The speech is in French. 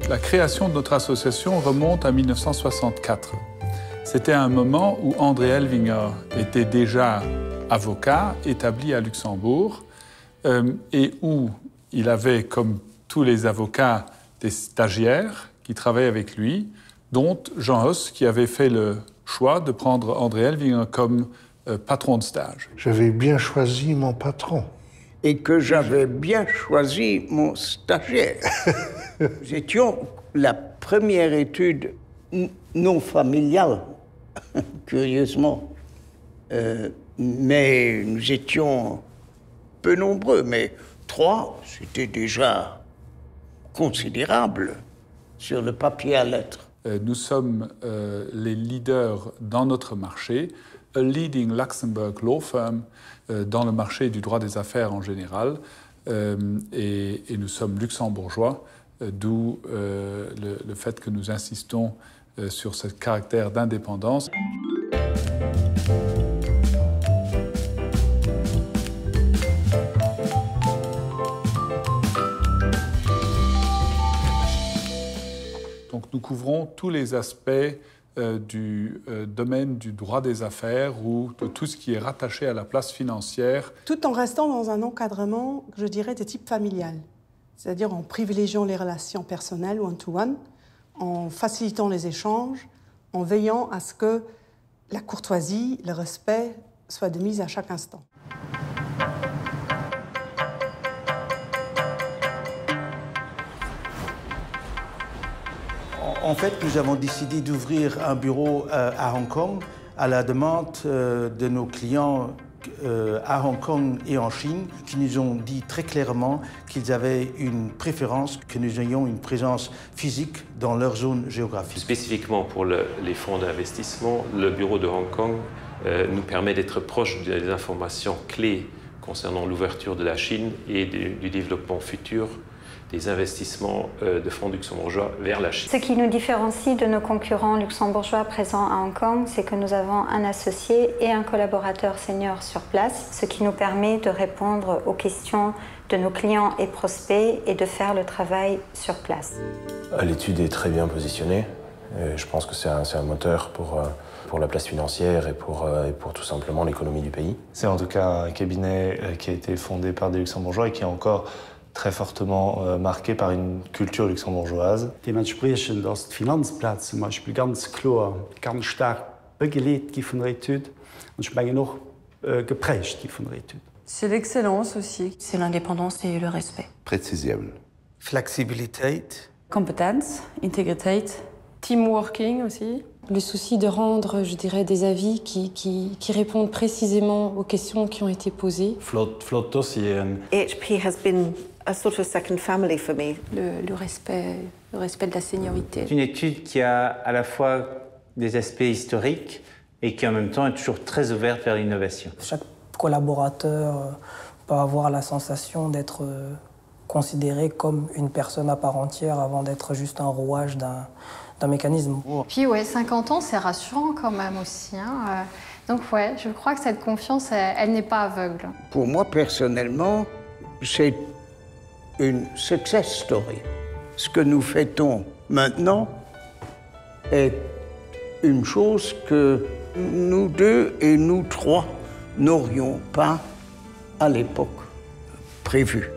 La création de notre association remonte à 1964. C'était un moment où André Elvinger était déjà avocat établi à Luxembourg et où il avait, comme tous les avocats, des stagiaires qui travaillaient avec lui, dont Jean Hos, qui avait fait le choix de prendre André Elvinger comme patron de stage. J'avais bien choisi mon patron. Et que j'avais bien choisi mon stagiaire. Nous étions la première étude non familiale, curieusement. Mais nous étions peu nombreux, mais 3, c'était déjà considérable sur le papier à lettres. Nous sommes les leaders dans notre marché, a leading Luxembourg law firm dans le marché du droit des affaires en général, et nous sommes luxembourgeois, d'où le fait que nous insistons sur ce caractère d'indépendance. Donc nous couvrons tous les aspects du domaine du droit des affaires ou de tout ce qui est rattaché à la place financière. Tout en restant dans un encadrement, je dirais, de type familial. C'est-à-dire en privilégiant les relations personnelles one-to-one, en facilitant les échanges, en veillant à ce que la courtoisie, le respect soient de mise à chaque instant. En fait, nous avons décidé d'ouvrir un bureau à Hong Kong à la demande de nos clients à Hong Kong et en Chine, qui nous ont dit très clairement qu'ils avaient une préférence, que nous ayons une présence physique dans leur zone géographique. Spécifiquement pour les fonds d'investissement, le bureau de Hong Kong nous permet d'être proche des informations clés concernant l'ouverture de la Chine et du développement futur des investissements de fonds luxembourgeois vers la Chine. Ce qui nous différencie de nos concurrents luxembourgeois présents à Hong Kong, c'est que nous avons un associé et un collaborateur senior sur place, ce qui nous permet de répondre aux questions de nos clients et prospects et de faire le travail sur place. L'étude est très bien positionnée. Je pense que c'est un moteur pour la place financière et pour tout simplement l'économie du pays. C'est en tout cas un cabinet qui a été fondé par des luxembourgeois et qui est encore très fortement marqué par une culture luxembourgeoise. Dementsprechend ist die Finanzplatz zum Beispiel ganz klar, ganz stark begelegt von der Etude und ich meine noch geprägt von der Etude. C'est l'excellence aussi. C'est l'indépendance et le respect. Präzisieren. Flexibilität. Compétence, intégrité, teamworking aussi. Le souci de rendre, je dirais, des avis qui répondent précisément aux questions qui ont été posées. Flott dossier. HP has been a sort of second family for me. Le respect de la seniorité. C'est une étude qui a à la fois des aspects historiques et qui en même temps est toujours très ouverte vers l'innovation. Chaque collaborateur peut avoir la sensation d'être considéré comme une personne à part entière avant d'être juste un rouage d'un mécanisme. Puis ouais, 50 ans, c'est rassurant quand même aussi. Hein. Donc ouais, je crois que cette confiance, elle n'est pas aveugle. Pour moi, personnellement, c'est une success story. Ce que nous fêtons maintenant est une chose que nous deux et nous trois n'aurions pas, à l'époque, prévue.